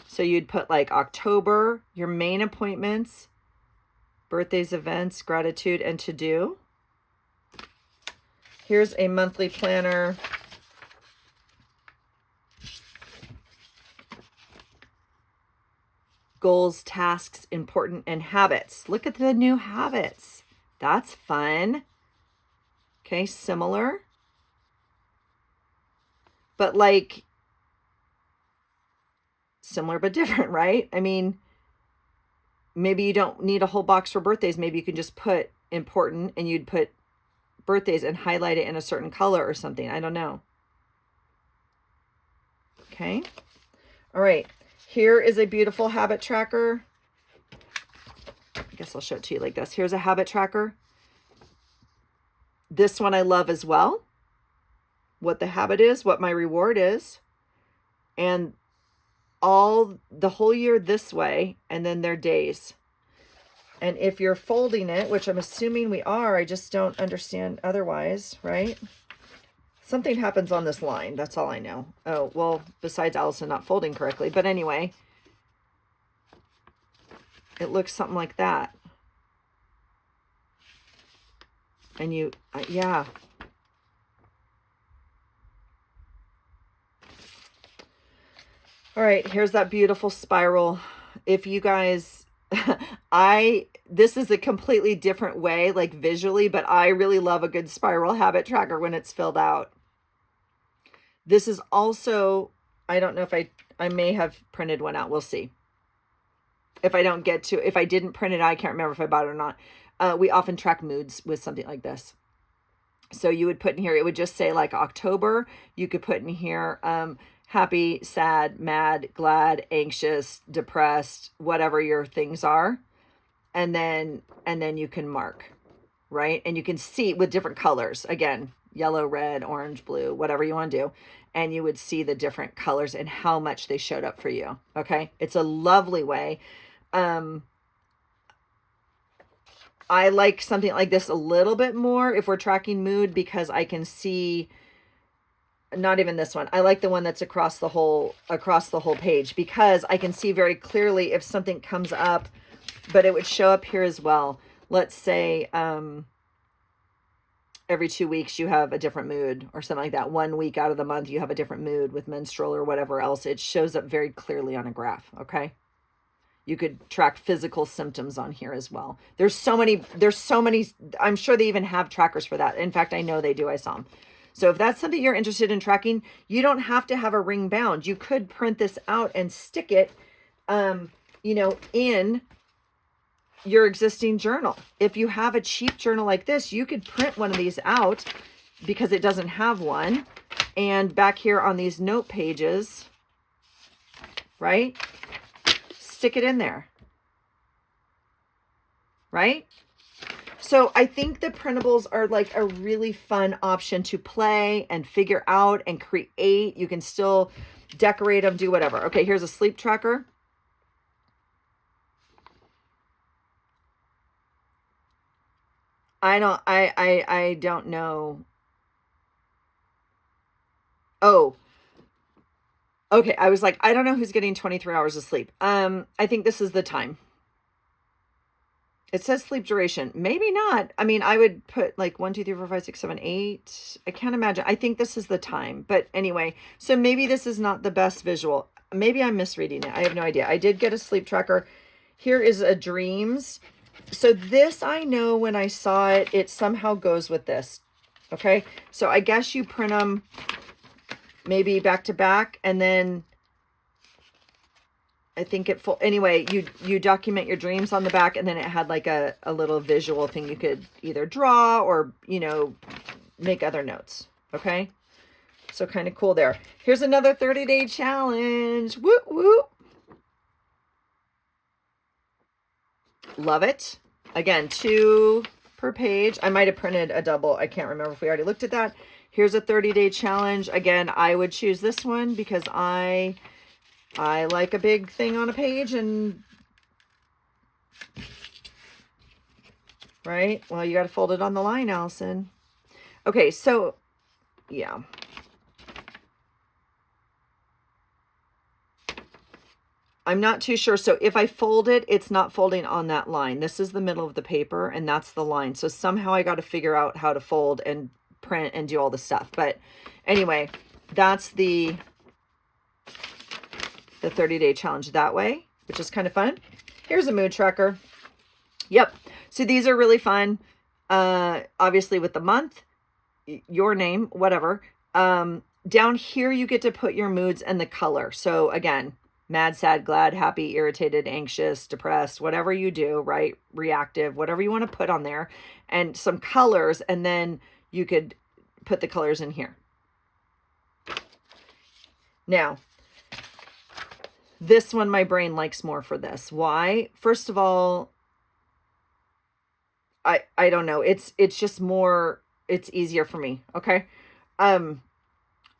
So you'd put like October, your main appointments, birthdays, events, gratitude, and to do. Here's a monthly planner. Goals, tasks, important, and habits. Look at the new habits. That's fun. Okay, similar. But like, similar but different, right? I mean, maybe you don't need a whole box for birthdays. Maybe you can just put important and you'd put birthdays and highlight it in a certain color or something. I don't know. Okay. All right. Here is a beautiful habit tracker. I guess I'll show it to you like this. Here's a habit tracker. This one I love as well. What the habit is, what my reward is, and all the whole year this way, and then their days. And if you're folding it, which I'm assuming we are, I just don't understand otherwise, right? Something happens on this line. That's all I know. Oh, well, besides Allison not folding correctly. But anyway, it looks something like that. And you, yeah. All right, here's that beautiful spiral. If you guys, this is a completely different way, like visually, but I really love a good spiral habit tracker when it's filled out. This is also, I don't know if I may have printed one out. We'll see. If I don't get to, if I didn't print it, I can't remember if I bought it or not. We often track moods with something like this. So you would put in here, it would just say like October. You could put in here, happy, sad, mad, glad, anxious, depressed, whatever your things are. And then you can mark, right? And you can see with different colors, again, yellow, red, orange, blue, whatever you want to do. And you would see the different colors and how much they showed up for you. Okay. It's a lovely way. I like something like this a little bit more if we're tracking mood, because I can see, not even this one. I like the one that's across the whole page, because I can see very clearly if something comes up, but it would show up here as well. Let's say, every 2 weeks you have a different mood or something like that. 1 week out of the month, you have a different mood with menstrual or whatever else. It shows up very clearly on a graph. Okay. You could track physical symptoms on here as well. There's so many, I'm sure they even have trackers for that. In fact, I know they do. I saw them. So if that's something you're interested in tracking, you don't have to have a ring bound. You could print this out and stick it, in your existing journal. If you have a cheap journal like this, you could print one of these out because it doesn't have one. And back here on these note pages, right? Stick it in there, right? So I think the printables are like a really fun option to play and figure out and create. You can still decorate them, do whatever. Okay, here's a sleep tracker. I don't know. Oh, okay. I was like, I don't know who's getting 23 hours of sleep. I think this is the time. It says sleep duration. Maybe not. I mean, I would put like 1, 2, 3, 4, 5, 6, 7, 8. I can't imagine. I think this is the time. But anyway, so maybe this is not the best visual. Maybe I'm misreading it. I have no idea. I did get a sleep tracker. Here is a dreams. So this, I know when I saw it, it somehow goes with this. Okay. So I guess you print them maybe back to back, and then I think it full. Anyway, you document your dreams on the back, and then it had like a little visual thing you could either draw or, make other notes. Okay. So kind of cool there. Here's another 30-day challenge. Whoop, whoop. Love it. Again, 2 per page. I might have printed a double. I can't remember if we already looked at that. Here's a 30-day challenge. Again, I would choose this one because I like a big thing on a page, and right. Well, you got to fold it on the line, Allison. Okay. So yeah. I'm not too sure. So if I fold it, it's not folding on that line. This is the middle of the paper and that's the line. So somehow I got to figure out how to fold and print and do all the stuff. But anyway, that's the 30-day challenge that way, which is kind of fun. Here's a mood tracker. Yep. So these are really fun. Obviously with the month, your name, whatever. Down here, you get to put your moods and the color. So again, mad, sad, glad, happy, irritated, anxious, depressed, whatever you do, right? Reactive, whatever you want to put on there, and some colors. And then you could put the colors in here. Now, this one, my brain likes more for this. Why? First of all, I don't know. It's just more, it's easier for me. Okay.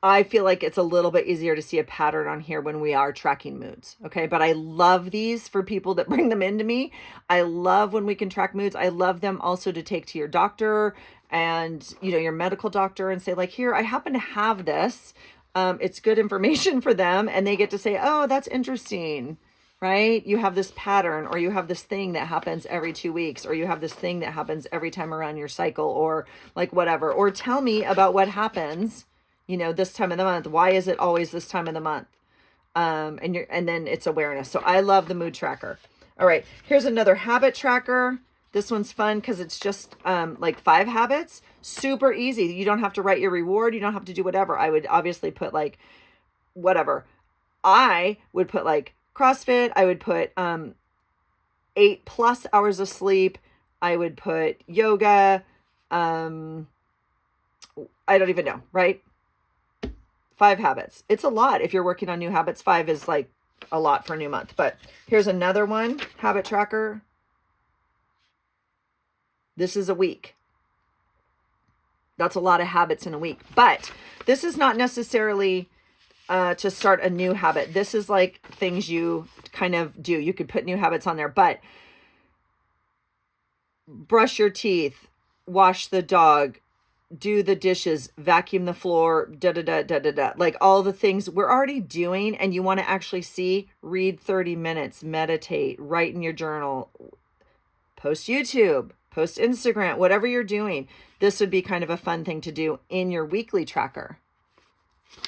I feel like it's a little bit easier to see a pattern on here when we are tracking moods. Okay. But I love these for people that bring them into me. I love when we can track moods. I love them also to take to your doctor and, you know, your medical doctor and say like, here, I happen to have this. It's good information for them. And they get to say, oh, that's interesting, right? You have this pattern, or you have this thing that happens every 2 weeks, or you have this thing that happens every time around your cycle, or like whatever, or tell me about what happens, you know, this time of the month. Why is it always this time of the month? And then it's awareness. So I love the mood tracker. All right, here's another habit tracker. This one's fun because it's just like 5 habits. Super easy. You don't have to write your reward. You don't have to do whatever. I would obviously put like whatever. I would put like CrossFit. I would put 8+ hours of sleep. I would put yoga. I don't even know, right? 5 habits. It's a lot. If you're working on new habits, 5 is like a lot for a new month. But here's another one, habit tracker. This is a week. That's a lot of habits in a week. But this is not necessarily to start a new habit. This is like things you kind of do. You could put new habits on there, but brush your teeth, wash the dog, do the dishes, vacuum the floor, like all the things we're already doing. And you want to actually see, read 30 minutes, meditate, write in your journal, post YouTube, post Instagram, whatever you're doing. This would be kind of a fun thing to do in your weekly tracker.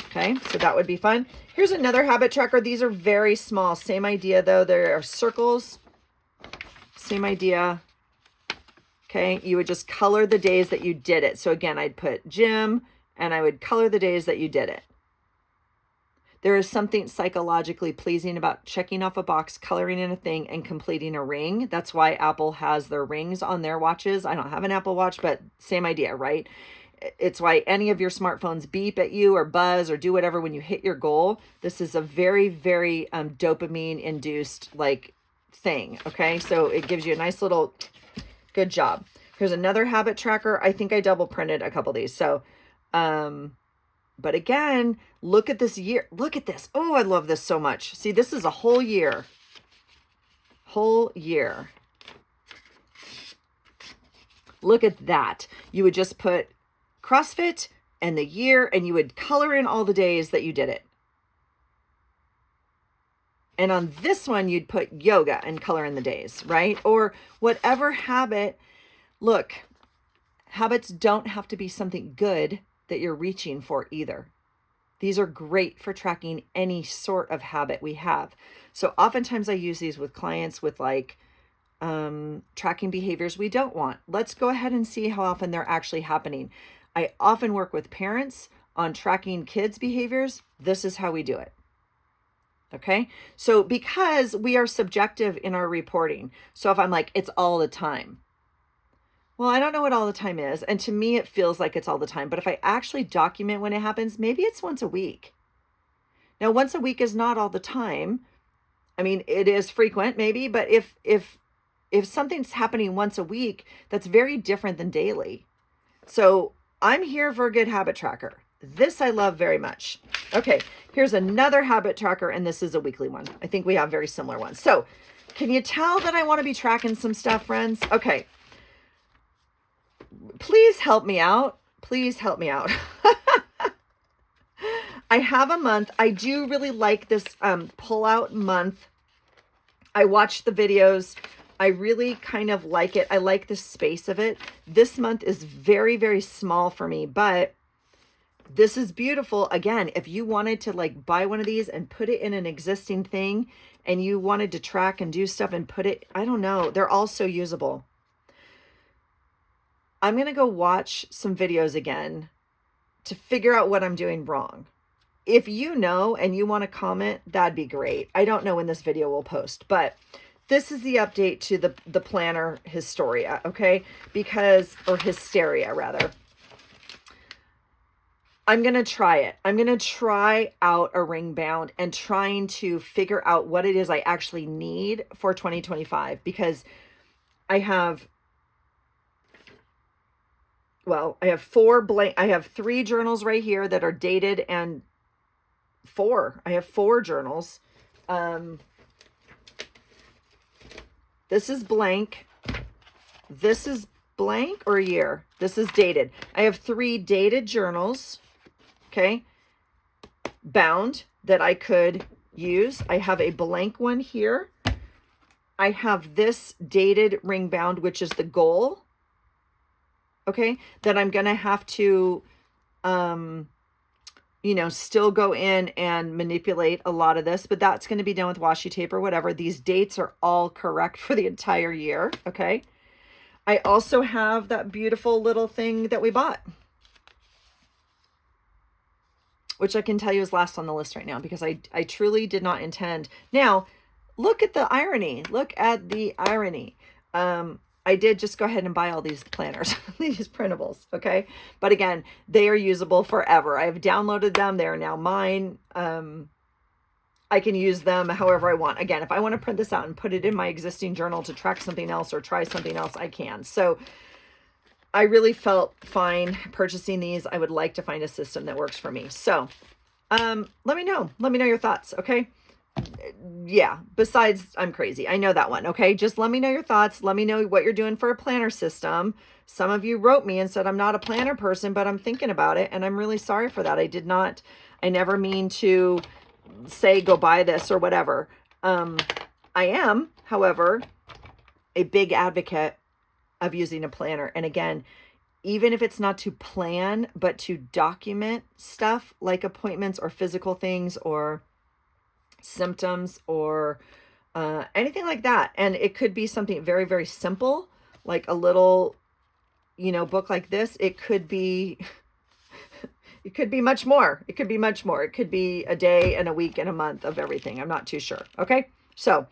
Okay, so that would be fun. Here's another habit tracker. These are very small. Same idea though. There are circles. Same idea. Okay, you would just color the days that you did it. So again, I'd put gym and I would color the days that you did it. There is something psychologically pleasing about checking off a box, coloring in a thing, and completing a ring. That's why Apple has their rings on their watches. I don't have an Apple Watch, but same idea, right? It's why any of your smartphones beep at you or buzz or do whatever when you hit your goal. This is a very, very dopamine-induced like thing, okay? So it gives you a nice little good job. Here's another habit tracker. I think I double printed a couple of these. So, but again, look at this year. Look at this. Oh, I love this so much. See, this is a whole year. Whole year. Look at that. You would just put CrossFit and the year, and you would color in all the days that you did it. And on this one, you'd put yoga and color in the days, right? Or whatever habit. Look, habits don't have to be something good that you're reaching for either. These are great for tracking any sort of habit we have. So oftentimes I use these with clients with like tracking behaviors we don't want. Let's go ahead and see how often they're actually happening. I often work with parents on tracking kids' behaviors. This is how we do it. Okay. So because we are subjective in our reporting. So if I'm like, it's all the time. Well, I don't know what all the time is. And to me, it feels like it's all the time. But if I actually document when it happens, maybe it's once a week. Now, once a week is not all the time. I mean, it is frequent maybe, but if something's happening once a week, that's very different than daily. So I'm here for a good habit tracker. This I love very much. Okay, here's another habit tracker, and this is a weekly one. I think we have very similar ones. So can you tell that I want to be tracking some stuff, friends? Okay. Please help me out. Please help me out. I have a month. I do really like this pull out month. I watched the videos. I really kind of like it. I like the space of it. This month is very, very small for me, but this is beautiful. Again, if you wanted to like buy one of these and put it in an existing thing and you wanted to track and do stuff and put it, I don't know, they're all so usable. I'm going to go watch some videos again to figure out what I'm doing wrong. If you know and you want to comment, that'd be great. I don't know when this video will post, but this is the update to the planner Hysteria, okay? Or Hysteria rather. I'm going to try it. I'm going to try out a ring bound and trying to figure out what it is I actually need for 2025, because I have, well, I have I have 3 journals right here that are dated, and I have 4 journals. This is blank. This is blank or a year. This is dated. I have 3 dated journals. Okay, bound that I could use. I have a blank one here. I have this dated ring bound, which is the goal. Okay, that I'm gonna have to, you know, still go in and manipulate a lot of this, but that's going to be done with washi tape or whatever. These dates are all correct for the entire year. Okay, I also have that beautiful little thing that we bought, which I can tell you is last on the list right now because I truly did not intend. Now, look at the irony. Look at the irony. I did just go ahead and buy all these planners, these printables, okay? But again, they are usable forever. I've downloaded them. They are now mine. I can use them however I want. Again, if I want to print this out and put it in my existing journal to track something else or try something else, I can. So I really felt fine purchasing these. I would like to find a system that works for me. So let me know. Let me know your thoughts, okay? Yeah, besides I'm crazy. I know that one, okay? Just let me know your thoughts. Let me know what you're doing for a planner system. Some of you wrote me and said, I'm not a planner person, but I'm thinking about it. And I'm really sorry for that. I never mean to say go buy this or whatever. I am, however, a big advocate of using a planner. And again, even if it's not to plan, but to document stuff like appointments or physical things or symptoms or anything like that. And it could be something very, very simple, like a little, you know, book like this. It could be, it could be much more. It could be much more. It could be a day and a week and a month of everything. I'm not too sure. Okay. So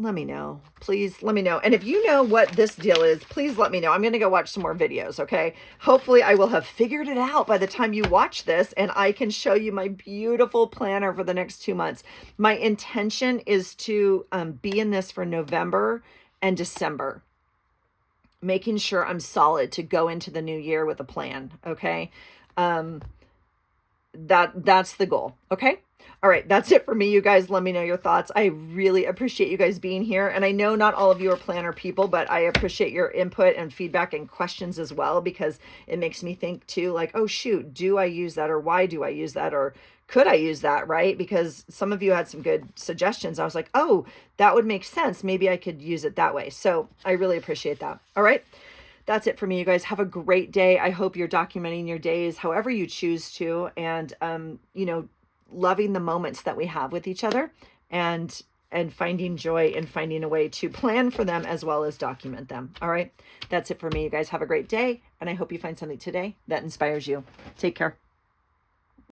let me know, please let me know. And if you know what this deal is, please let me know. I'm going to go watch some more videos. Okay. Hopefully I will have figured it out by the time you watch this and I can show you my beautiful planner for the next 2 months. My intention is to be in this for November and December, making sure I'm solid to go into the new year with a plan. Okay. That's the goal. Okay. All right, that's it for me, you guys. Let me know your thoughts. I really appreciate you guys being here. And I know not all of you are planner people, but I appreciate your input and feedback and questions as well, because it makes me think too, like, oh, shoot, do I use that? Or why do I use that? Or could I use that, right? Because some of you had some good suggestions. I was like, oh, that would make sense. Maybe I could use it that way. So I really appreciate that. All right. That's it for me, you guys. Have a great day. I hope you're documenting your days however you choose to. And, you know, loving the moments that we have with each other and finding joy in finding a way to plan for them as well as document them. All right. That's it for me, you guys. Have a great day. And I hope you find something today that inspires you. Take care.